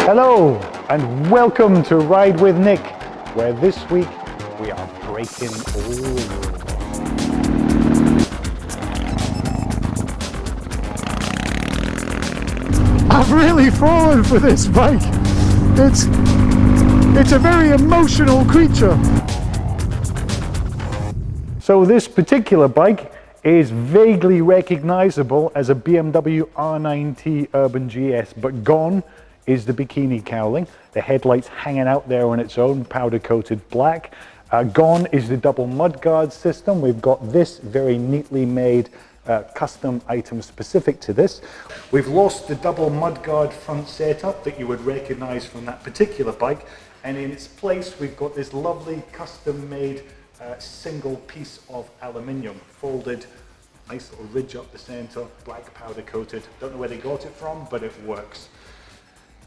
Hello and welcome to Ride with Nick, where this week we are breaking all the rules. I've really fallen for this bike. It's a very emotional creature. So this particular bike is vaguely recognizable as a BMW R9T Urban GS, but gone is the bikini cowling. The headlights hanging out there on its own, powder coated black. Gone is the double mudguard system. We've got this very neatly made custom item specific to this. We've lost the double mudguard front setup that you would recognize from that particular bike, and in its place we've got this lovely custom made single piece of aluminium, folded, nice little ridge up the center, black powder coated. Don't know where they got it from, but it works.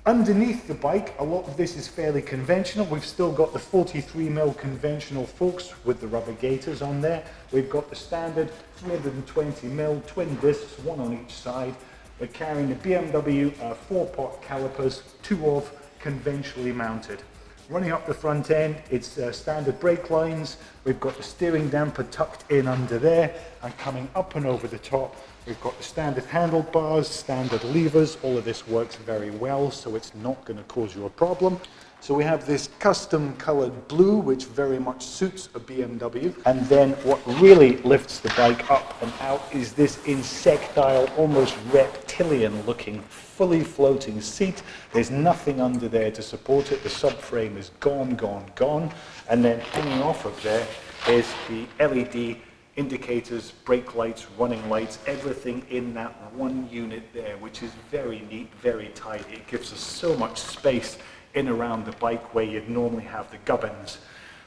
Underneath the bike, a lot of this is fairly conventional. We've still got the 43mm conventional forks with the rubber gaiters on there. We've got the standard 320mm twin discs, one on each side. We're carrying the BMW 4-pot calipers, two of conventionally mounted. Running up the front end, it's standard brake lines. We've got the steering damper tucked in under there, and coming up and over the top, we've got the standard handlebars, standard levers. All of this works very well, so it's not going to cause you a problem. So we have this custom colored blue, which very much suits a BMW. And then what really lifts the bike up and out is this insectile, almost reptilian looking, fully floating seat. There's nothing under there to support it. The subframe is gone, gone, gone. And then hanging off of there is the LED indicators, brake lights, running lights, everything in that one unit there, which is very neat, very tidy. It gives us so much space in around the bike where you'd normally have the gubbins.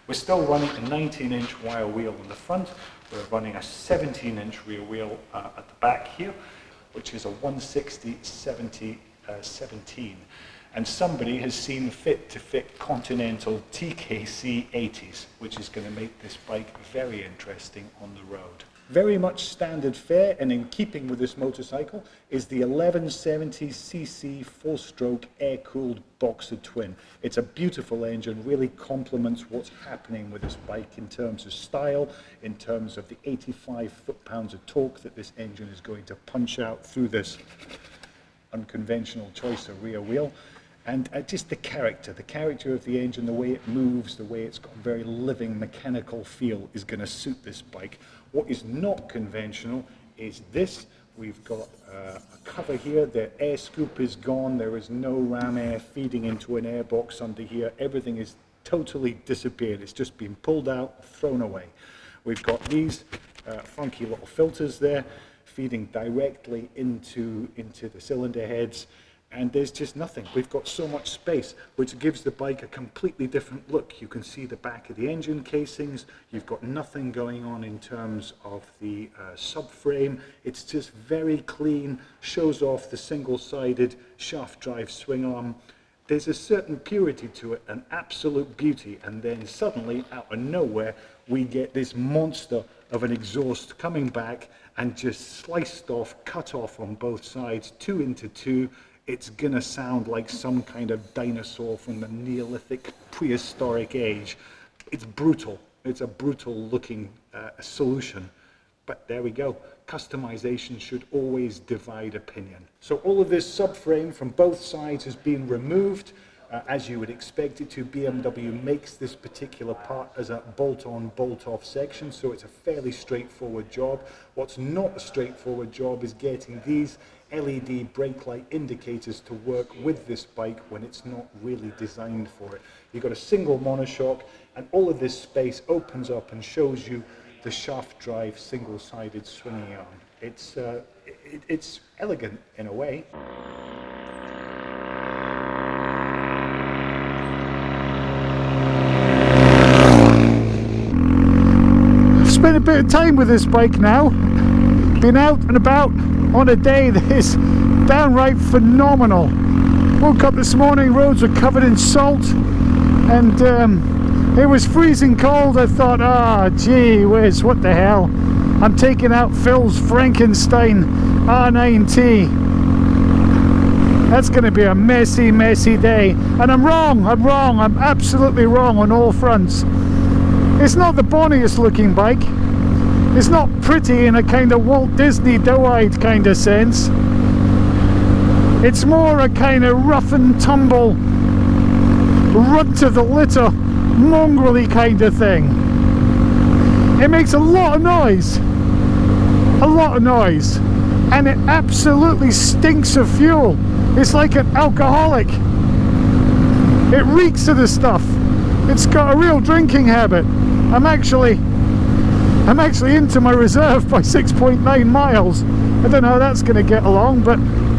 We're still running a 19-inch wire wheel in the front. We're running a 17-inch rear wheel at the back here, which is a 160/70/17. And somebody has seen fit to fit Continental TKC 80s, which is going to make this bike very interesting on the road. Very much standard fare, and in keeping with this motorcycle, is the 1170cc 4-stroke air-cooled boxer twin. It's a beautiful engine, really complements what's happening with this bike in terms of style, in terms of the 85 foot-pounds of torque that this engine is going to punch out through this unconventional choice of rear wheel. And just the character of the engine, the way it moves, the way it's got a very living mechanical feel is going to suit this bike. What is not conventional is this. We've got a cover here. The air scoop is gone. There is no ram air feeding into an air box under here. Everything is totally disappeared. It's just been pulled out, thrown away. We've got these funky little filters there feeding directly into the cylinder heads. And there's just nothing. We've got so much space, which gives the bike a completely different look. You can see the back of the engine casings. You've got nothing going on in terms of the subframe. It's just very clean, shows off the single-sided shaft drive swing arm. There's a certain purity to it, an absolute beauty, and then suddenly, out of nowhere, we get this monster of an exhaust coming back and just sliced off, cut off on both sides, 2 into 2. It's gonna sound like some kind of dinosaur from the Neolithic prehistoric age. It's brutal. It's a brutal looking solution. But there we go. Customization should always divide opinion. So all of this subframe from both sides has been removed. As you would expect it to, BMW makes this particular part as a bolt-on, bolt-off section, so it's a fairly straightforward job. What's not a straightforward job is getting these LED brake light indicators to work with this bike when it's not really designed for it. You've got a single monoshock, and all of this space opens up and shows you the shaft drive single-sided swinging arm. It's elegant in a way. I've spent a bit of time with this bike now. Been out and about on a day that is downright phenomenal. Woke up this morning, roads were covered in salt, and it was freezing cold. I thought, gee whiz, what the hell. I'm taking out Phil's Frankenstein R9T. That's going to be a messy, messy day. And I'm wrong, I'm absolutely wrong on all fronts. It's not the bonniest looking bike. It's not pretty in a kind of Walt Disney doe-eyed kind of sense. It's more a kind of rough and tumble, run to the litter, mongrel-y kind of thing. It makes a lot of noise. A lot of noise. And it absolutely stinks of fuel. It's like an alcoholic. It reeks of the stuff. It's got a real drinking habit. I'm actually into my reserve by 6.9 miles. I don't know how that's going to get along, but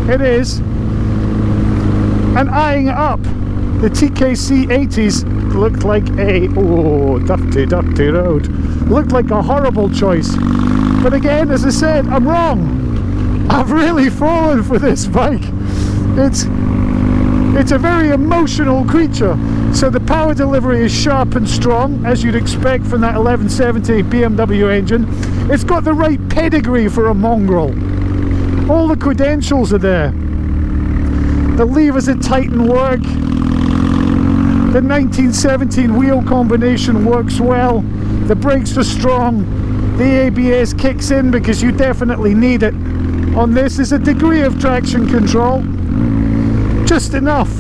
it is. And eyeing it up, the TKC 80s looked like a dirty road. Looked like a horrible choice. But again, as I said, I'm wrong. I've really fallen for this bike. It's a very emotional creature. So the power delivery is sharp and strong, as you'd expect from that 1170 BMW engine. It's got the right pedigree for a mongrel. All the credentials are there. The levers of Titan work. The 1917 wheel combination works well. The brakes are strong. The ABS kicks in because you definitely need it. On this is a degree of traction control. Just enough.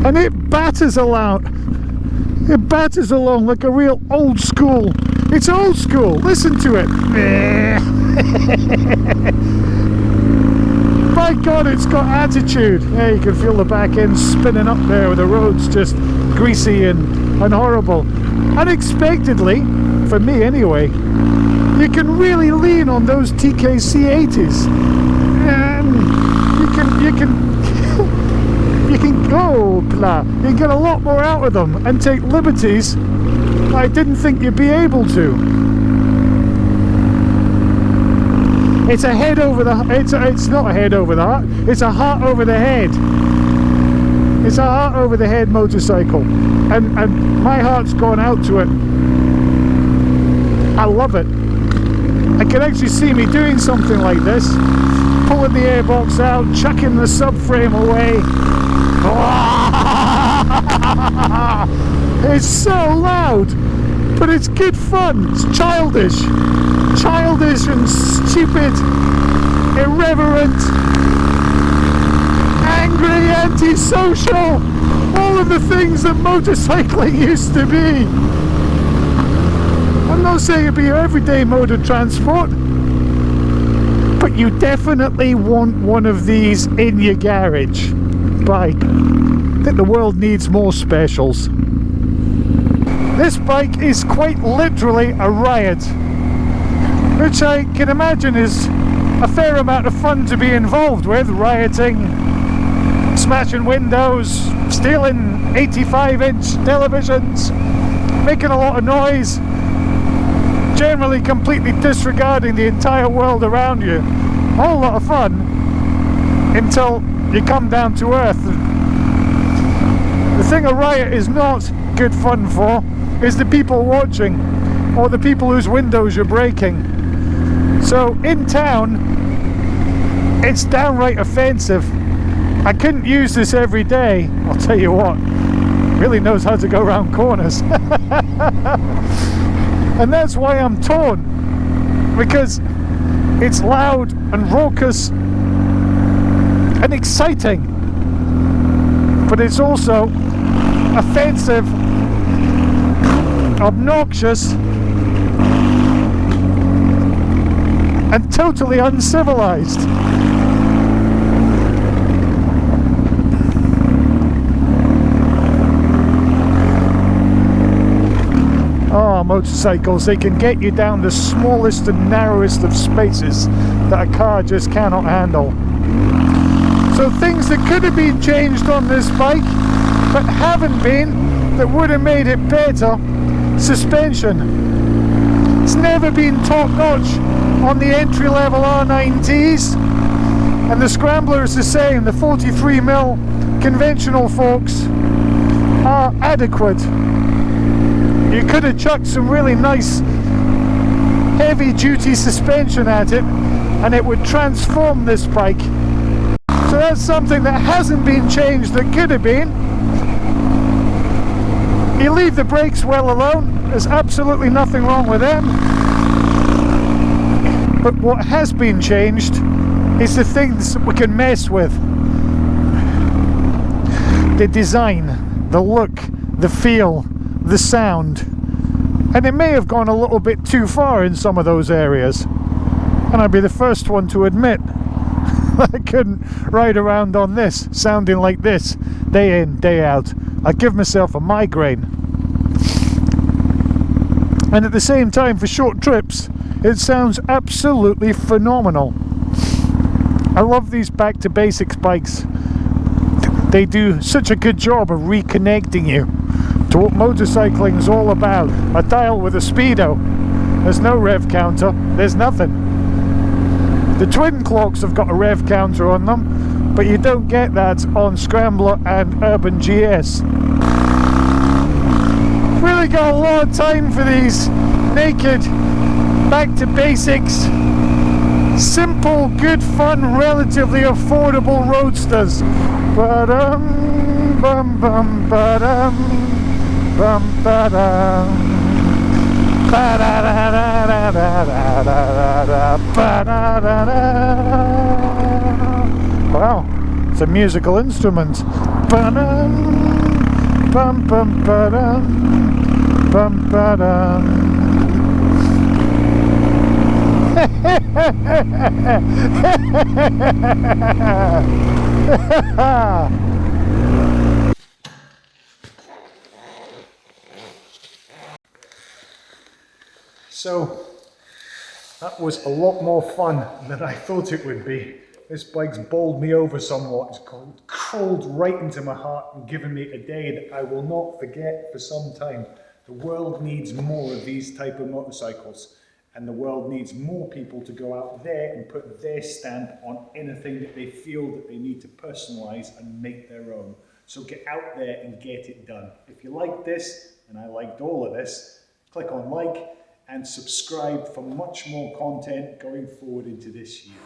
And it batters along. It batters along like a real old school. It's old school. Listen to it. My God, it's got attitude. Yeah, you can feel the back end spinning up there with the roads just greasy and horrible. Unexpectedly, for me anyway, you can really lean on those TKC 80s. And you can go, you can get a lot more out of them and take liberties I didn't think you'd be able to. It's a head over the, it's not a head over the heart, it's a heart over the head. It's a heart over the head motorcycle, and my heart's gone out to it. I love it. I can actually see me doing something like this, pulling the airbox out, chucking the subframe away. It's so loud, but it's good fun. It's childish and stupid, irreverent, angry, antisocial, all of the things that motorcycling used to be. I'm not saying it'd be your everyday mode of transport, but you definitely want one of these in your garage bike. I think the world needs more specials. This bike is quite literally a riot, which I can imagine is a fair amount of fun to be involved with. Rioting, smashing windows, stealing 85-inch televisions, making a lot of noise, generally completely disregarding the entire world around you. A whole lot of fun until you come down to earth. The thing a riot is not good fun for is the people watching, or the people whose windows you're breaking. So in town, it's downright offensive. I couldn't use this every day. I'll tell you what, really knows how to go around corners. And that's why I'm torn, because it's loud and raucous and exciting, but it's also offensive, obnoxious, and totally uncivilized. Oh, motorcycles, they can get you down the smallest and narrowest of spaces that a car just cannot handle. So things that could have been changed on this bike but haven't been, that would have made it better: suspension. It's never been top notch on the entry-level R9Ts, and the Scrambler is the same. The 43mm conventional forks are adequate. You could have chucked some really nice heavy duty suspension at it and it would transform this bike. So that's something that hasn't been changed that could have been. You leave the brakes well alone, there's absolutely nothing wrong with them. But what has been changed is the things that we can mess with. The design, the look, the feel, the sound. And it may have gone a little bit too far in some of those areas. And I'd be the first one to admit I couldn't ride around on this, sounding like this, day in, day out. I'd give myself a migraine. And at the same time, for short trips, it sounds absolutely phenomenal. I love these back to basics bikes. They do such a good job of reconnecting you to what motorcycling is all about. A dial with a speedo. There's no rev counter, there's nothing. The twin clocks have got a rev counter on them, but you don't get that on Scrambler and Urban GS. Really got a lot of time for these naked, back to basics, simple, good fun, relatively affordable roadsters. Ba-dum, bum, bum, ba-dum, bum, ba-dum. Wow, it's a musical instrument. Ba-dum, bum, bum, ba-dum, bum, ba-dum. So that was a lot more fun than I thought it would be. This bike's bowled me over somewhat. It's crawled right into my heart and given me a day that I will not forget for some time. The world needs more of these type of motorcycles, and the world needs more people to go out there and put their stamp on anything that they feel that they need to personalize and make their own. So get out there and get it done. If you like this, and I liked all of this, click on like and subscribe for much more content going forward into this year.